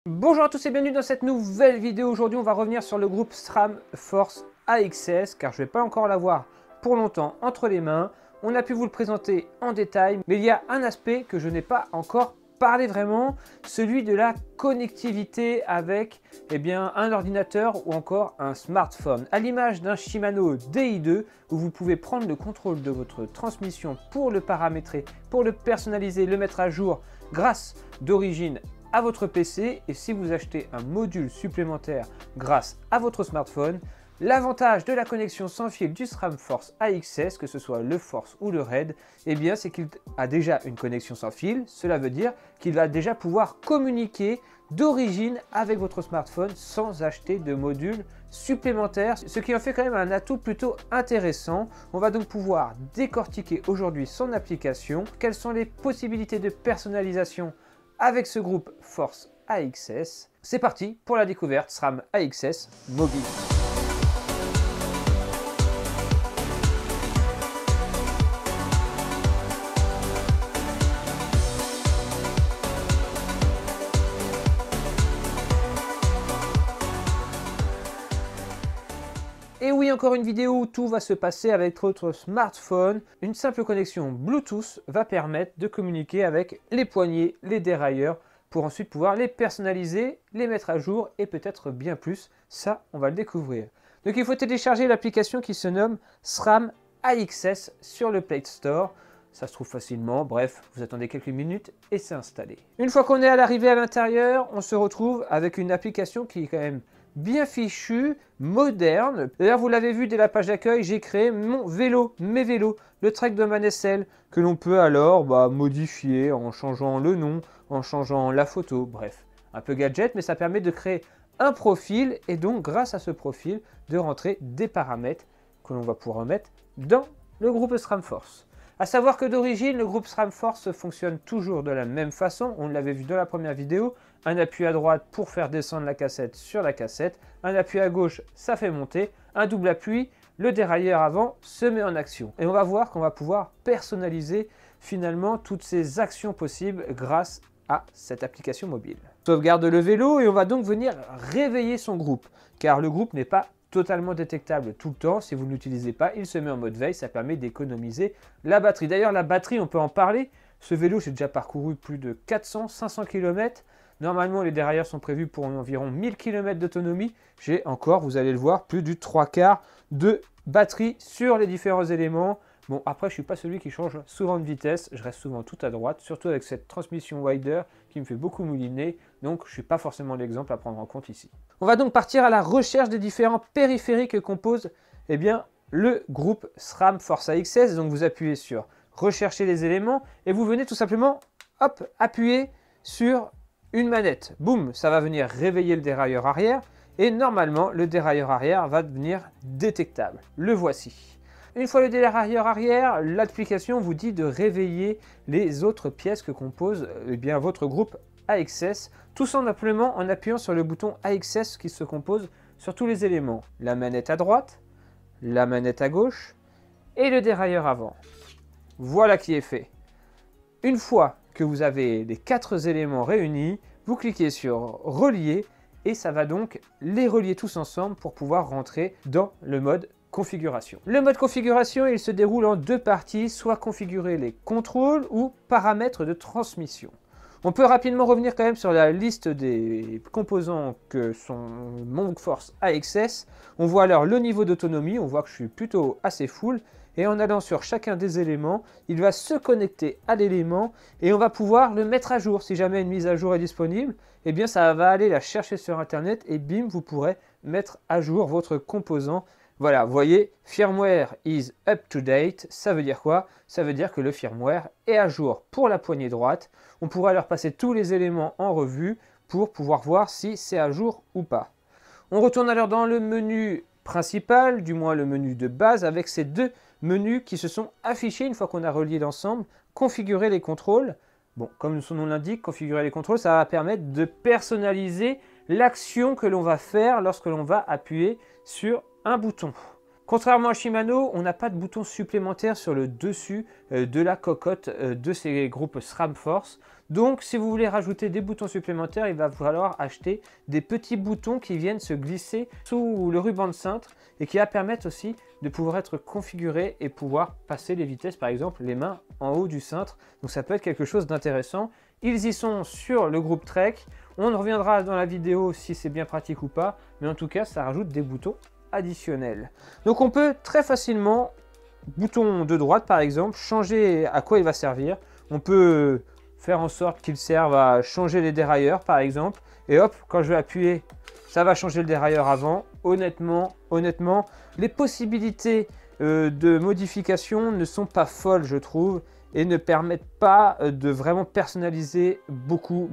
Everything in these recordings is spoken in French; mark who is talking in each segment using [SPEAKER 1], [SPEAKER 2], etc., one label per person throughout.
[SPEAKER 1] Bonjour à tous et bienvenue dans cette nouvelle vidéo. Aujourd'hui on va revenir sur le groupe SRAM Force AXS car je ne vais pas encore l'avoir pour longtemps entre les mains. On a pu vous le présenter en détail, mais il y a un aspect que je n'ai pas encore parlé vraiment, celui de la connectivité avec un ordinateur ou encore un smartphone. À l'image d'un Shimano DI2 où vous pouvez prendre le contrôle de votre transmission pour le paramétrer, pour le personnaliser, le mettre à jour grâce d'origine à votre PC, et si vous achetez un module supplémentaire grâce à votre smartphone, l'avantage de la connexion sans fil du SRAM Force AXS, que ce soit le Force ou le Red, c'est qu'il a déjà une connexion sans fil. Cela veut dire qu'il va déjà pouvoir communiquer d'origine avec votre smartphone sans acheter de module supplémentaire, ce qui en fait quand même un atout plutôt intéressant. On va donc pouvoir décortiquer aujourd'hui son application, quelles sont les possibilités de personnalisation avec ce groupe Force AXS. C'est parti pour la découverte SRAM AXS mobile. Et oui, encore une vidéo où tout va se passer avec votre smartphone. Une simple connexion Bluetooth va permettre de communiquer avec les poignées, les dérailleurs, pour ensuite pouvoir les personnaliser, les mettre à jour et peut-être bien plus. Ça, on va le découvrir. Donc il faut télécharger l'application qui se nomme SRAM AXS sur le Play Store. Ça se trouve facilement, bref, vous attendez quelques minutes et c'est installé. Une fois qu'on est à l'arrivée à l'intérieur, on se retrouve avec une application qui est quand même bien fichu, moderne. D'ailleurs, vous l'avez vu dès la page d'accueil, j'ai créé mon vélo, mes vélos, le trek de ma nacelle, que l'on peut alors modifier en changeant le nom, en changeant la photo, bref, un peu gadget, mais ça permet de créer un profil et donc grâce à ce profil de rentrer des paramètres que l'on va pouvoir mettre dans le groupe SRAM Force. A savoir que d'origine, le groupe SRAM Force fonctionne toujours de la même façon. On l'avait vu dans la première vidéo. Un appui à droite pour faire descendre la cassette sur la cassette. Un appui à gauche, ça fait monter. Un double appui, le dérailleur avant se met en action. Et on va voir qu'on va pouvoir personnaliser finalement toutes ces actions possibles grâce à cette application mobile. Sauvegarde le vélo et on va donc venir réveiller son groupe. Car le groupe n'est pas totalement détectable tout le temps. Si vous ne l'utilisez pas, il se met en mode veille, ça permet d'économiser la batterie. D'ailleurs, la batterie, on peut en parler. Ce vélo, j'ai déjà parcouru plus de 400-500 km. Normalement, les dérailleurs sont prévus pour environ 1000 km d'autonomie. J'ai encore, vous allez le voir, plus du 3/4 de batterie sur les différents éléments. Bon, après, je ne suis pas celui qui change souvent de vitesse. Je reste souvent tout à droite, surtout avec cette transmission Wider qui me fait beaucoup mouliner. Donc, je ne suis pas forcément l'exemple à prendre en compte ici. On va donc partir à la recherche des différents périphériques que compose le groupe SRAM Force AXS. Donc, vous appuyez sur rechercher les éléments et vous venez tout simplement appuyer sur une manette. Boum, ça va venir réveiller le dérailleur arrière et normalement, le dérailleur arrière va devenir détectable. Le voici. Une fois le dérailleur arrière, l'application vous dit de réveiller les autres pièces que compose votre groupe AXS, tout simplement en appuyant sur le bouton AXS qui se compose sur tous les éléments. La manette à droite, la manette à gauche et le dérailleur avant. Voilà qui est fait. Une fois que vous avez les 4 éléments réunis, vous cliquez sur relier et ça va donc les relier tous ensemble pour pouvoir rentrer dans le mode configuration. Le mode configuration, il se déroule en 2 parties, soit configurer les contrôles ou paramètres de transmission. On peut rapidement revenir quand même sur la liste des composants que sont mon Force AXS. On voit alors le niveau d'autonomie, on voit que je suis plutôt assez full. Et en allant sur chacun des éléments, il va se connecter à l'élément et on va pouvoir le mettre à jour. Si jamais une mise à jour est disponible, ça va aller la chercher sur Internet et bim, vous pourrez mettre à jour votre composant. Voilà, vous voyez, firmware is up to date, ça veut dire quoi? Ça veut dire que le firmware est à jour pour la poignée droite. On pourra leur passer tous les éléments en revue pour pouvoir voir si c'est à jour ou pas. On retourne alors dans le menu principal, du moins le menu de base, avec ces 2 menus qui se sont affichés une fois qu'on a relié l'ensemble. Configurer les contrôles. Bon, comme son nom l'indique, configurer les contrôles, ça va permettre de personnaliser l'action que l'on va faire lorsque l'on va appuyer sur un bouton. Contrairement à Shimano, on n'a pas de bouton supplémentaire sur le dessus de la cocotte de ces groupes SRAM Force. Donc si vous voulez rajouter des boutons supplémentaires, il va falloir acheter des petits boutons qui viennent se glisser sous le ruban de cintre et qui va permettre aussi de pouvoir être configurés et pouvoir passer les vitesses, par exemple les mains en haut du cintre. Donc ça peut être quelque chose d'intéressant. Ils y sont sur le groupe Trek. On reviendra dans la vidéo si c'est bien pratique ou pas, mais en tout cas ça rajoute des boutons additionnels. Donc on peut très facilement, bouton de droite par exemple, changer à quoi il va servir. On peut faire en sorte qu'il serve à changer les dérailleurs par exemple, et hop, quand je vais appuyer, ça va changer le dérailleur avant. Honnêtement, les possibilités de modification ne sont pas folles, je trouve, et ne permettent pas de vraiment personnaliser beaucoup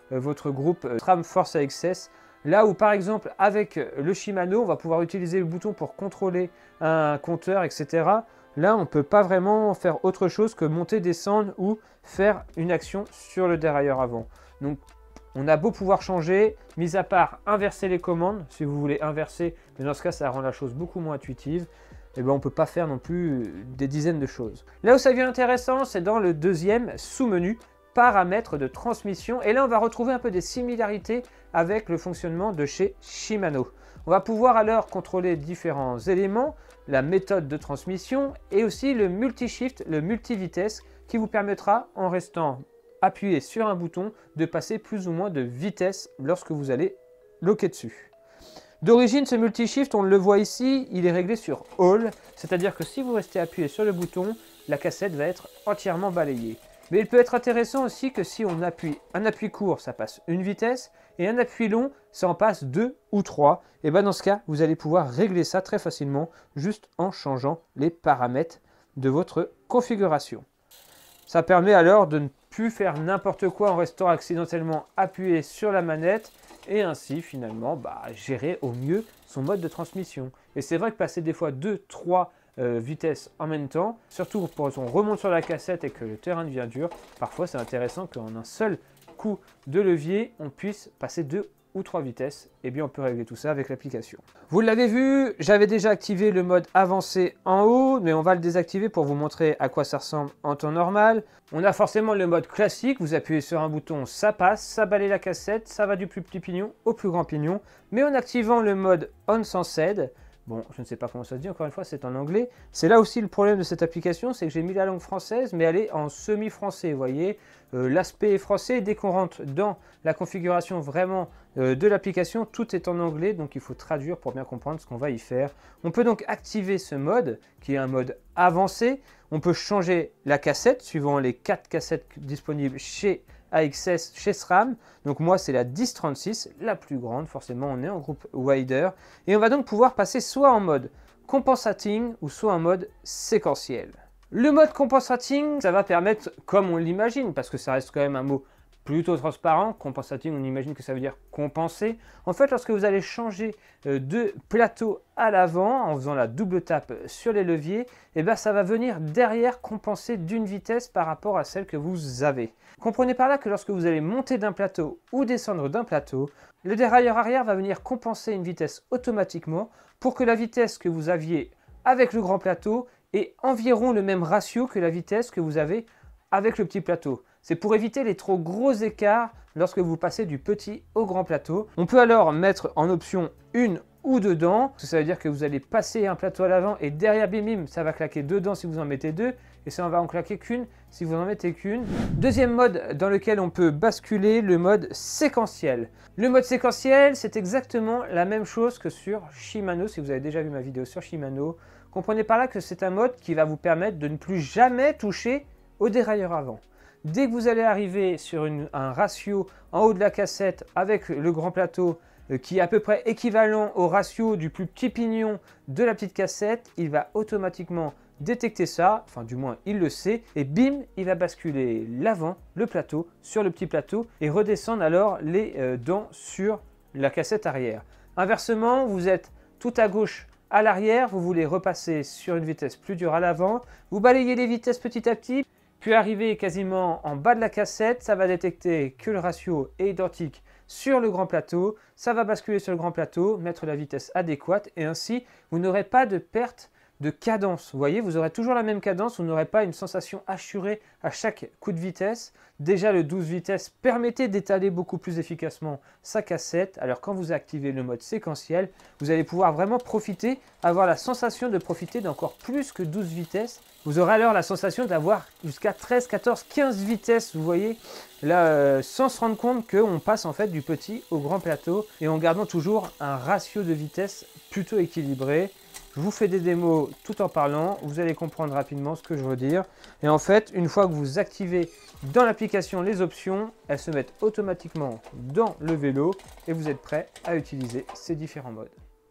[SPEAKER 1] votre groupe Tram Force AXS. Là où par exemple avec le Shimano, on va pouvoir utiliser le bouton pour contrôler un compteur, etc. Là, on ne peut pas vraiment faire autre chose que monter, descendre ou faire une action sur le dérailleur avant. Donc, on a beau pouvoir changer, mis à part inverser les commandes, si vous voulez inverser, mais dans ce cas, ça rend la chose beaucoup moins intuitive. Et ben, on ne peut pas faire non plus des dizaines de choses. Là où ça devient intéressant, c'est dans le deuxième sous-menu, paramètres de transmission. Et là, on va retrouver un peu des similarités avec le fonctionnement de chez Shimano. On va pouvoir alors contrôler différents éléments, la méthode de transmission et aussi le multi-shift, le multi-vitesse qui vous permettra, en restant appuyé sur un bouton, de passer plus ou moins de vitesse lorsque vous allez loquer dessus. D'origine, ce multi-shift, on le voit ici, il est réglé sur All, c'est-à-dire que si vous restez appuyé sur le bouton, la cassette va être entièrement balayée. Mais il peut être intéressant aussi que si on appuie un appui court, ça passe une vitesse, et un appui long, ça en passe 2 ou 3. Et bien dans ce cas, vous allez pouvoir régler ça très facilement, juste en changeant les paramètres de votre configuration. Ça permet alors de ne plus faire n'importe quoi en restant accidentellement appuyé sur la manette, et ainsi finalement gérer au mieux son mode de transmission. Et c'est vrai que passer des fois 2-3 vitesses en même temps, surtout quand on remonte sur la cassette et que le terrain devient dur, parfois c'est intéressant qu'en un seul coup de levier, on puisse passer 2 ou 3 vitesses, et bien on peut régler tout ça avec l'application. Vous l'avez vu, j'avais déjà activé le mode avancé en haut, mais on va le désactiver pour vous montrer à quoi ça ressemble en temps normal. On a forcément le mode classique, vous appuyez sur un bouton, ça passe, ça balaye la cassette, ça va du plus petit pignon au plus grand pignon, mais en activant le mode On Sensed, bon, je ne sais pas comment ça se dit, encore une fois, c'est en anglais. C'est là aussi le problème de cette application, c'est que j'ai mis la langue française, mais elle est en semi-français, vous voyez. L'aspect est français, dès qu'on rentre dans la configuration vraiment de l'application, tout est en anglais, donc il faut traduire pour bien comprendre ce qu'on va y faire. On peut donc activer ce mode, qui est un mode avancé. On peut changer la cassette, suivant les 4 cassettes disponibles chez AXS, chez SRAM. Donc moi c'est la 1036, la plus grande, forcément on est en groupe Wider. Et on va donc pouvoir passer soit en mode compensating ou soit en mode séquentiel. Le mode compensating, ça va permettre, comme on l'imagine, parce que ça reste quand même un mot plutôt transparent, compensating on imagine que ça veut dire compenser. En fait lorsque vous allez changer de plateau à l'avant en faisant la double tape sur les leviers, et bien ça va venir derrière compenser d'une vitesse par rapport à celle que vous avez. Comprenez par là que lorsque vous allez monter d'un plateau ou descendre d'un plateau, le dérailleur arrière va venir compenser une vitesse automatiquement pour que la vitesse que vous aviez avec le grand plateau ait environ le même ratio que la vitesse que vous avez avec le petit plateau. C'est pour éviter les trop gros écarts lorsque vous passez du petit au grand plateau. On peut alors mettre en option une ou deux dents. Ça veut dire que vous allez passer un plateau à l'avant et derrière bim bim, ça va claquer deux dents si vous en mettez deux. Et ça va en claquer qu'une si vous en mettez qu'une. Deuxième mode dans lequel on peut basculer, le mode séquentiel. Le mode séquentiel, c'est exactement la même chose que sur Shimano. Si vous avez déjà vu ma vidéo sur Shimano, comprenez par là que c'est un mode qui va vous permettre de ne plus jamais toucher au dérailleur avant. Dès que vous allez arriver sur un ratio en haut de la cassette avec le grand plateau qui est à peu près équivalent au ratio du plus petit pignon de la petite cassette, il va automatiquement détecter ça, enfin du moins il le sait, et bim, il va basculer l'avant, le plateau, sur le petit plateau et redescendre alors les dents sur la cassette arrière. Inversement, vous êtes tout à gauche à l'arrière, vous voulez repasser sur une vitesse plus dure à l'avant, vous balayez les vitesses petit à petit, puis arriver quasiment en bas de la cassette, ça va détecter que le ratio est identique sur le grand plateau, ça va basculer sur le grand plateau, mettre la vitesse adéquate et ainsi vous n'aurez pas de perte de cadence. Vous voyez, vous aurez toujours la même cadence, vous n'aurez pas une sensation assurée à chaque coup de vitesse. Déjà, le 12 vitesses permettait d'étaler beaucoup plus efficacement sa cassette. Alors quand vous activez le mode séquentiel, vous allez pouvoir vraiment profiter, avoir la sensation de profiter d'encore plus que 12 vitesses. Vous aurez alors la sensation d'avoir jusqu'à 13, 14, 15 vitesses, vous voyez, là, sans se rendre compte qu'on passe en fait du petit au grand plateau et en gardant toujours un ratio de vitesse plutôt équilibré. Je vous fais des démos tout en parlant, vous allez comprendre rapidement ce que je veux dire. Et en fait, une fois que vous activez dans l'application les options, elles se mettent automatiquement dans le vélo et vous êtes prêt à utiliser ces différents modes.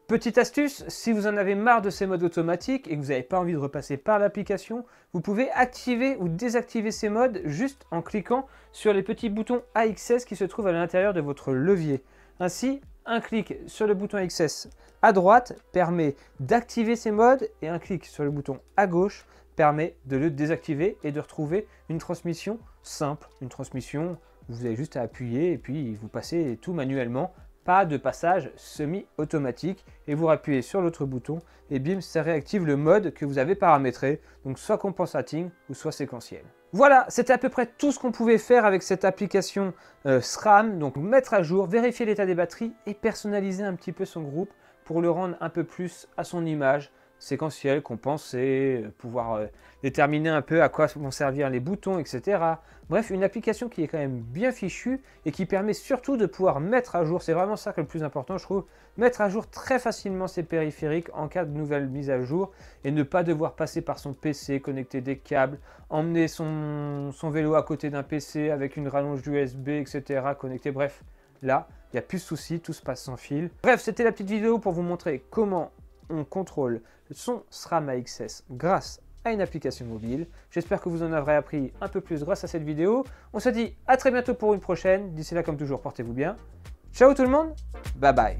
[SPEAKER 1] Petite astuce, si vous en avez marre de ces modes automatiques et que vous n'avez pas envie de repasser par l'application, vous pouvez activer ou désactiver ces modes juste en cliquant sur les petits boutons AXS qui se trouvent à l'intérieur de votre levier. Ainsi, un clic sur le bouton AXS à droite permet d'activer ces modes et un clic sur le bouton à gauche permet de le désactiver et de retrouver une transmission simple, une transmission où vous avez juste à appuyer et puis vous passez tout manuellement. Pas de passage semi-automatique et vous appuyez sur l'autre bouton et bim, ça réactive le mode que vous avez paramétré, donc soit compensating ou soit séquentiel. Voilà, c'était à peu près tout ce qu'on pouvait faire avec cette application SRAM, donc mettre à jour, vérifier l'état des batteries et personnaliser un petit peu son groupe pour le rendre un peu plus à son image, séquentiel, compenser, pouvoir déterminer un peu à quoi vont servir les boutons, etc. Bref, une application qui est quand même bien fichue et qui permet surtout de pouvoir mettre à jour, c'est vraiment ça que le plus important je trouve, mettre à jour très facilement ses périphériques en cas de nouvelle mise à jour et ne pas devoir passer par son PC, connecter des câbles, emmener son vélo à côté d'un PC avec une rallonge USB, etc. connecté, bref, là, il n'y a plus de soucis, tout se passe sans fil. Bref, c'était la petite vidéo pour vous montrer comment on contrôle son SRAM AXS grâce à une application mobile. J'espère que vous en aurez appris un peu plus grâce à cette vidéo. On se dit à très bientôt pour une prochaine. D'ici là, comme toujours, portez-vous bien. Ciao tout le monde, bye bye.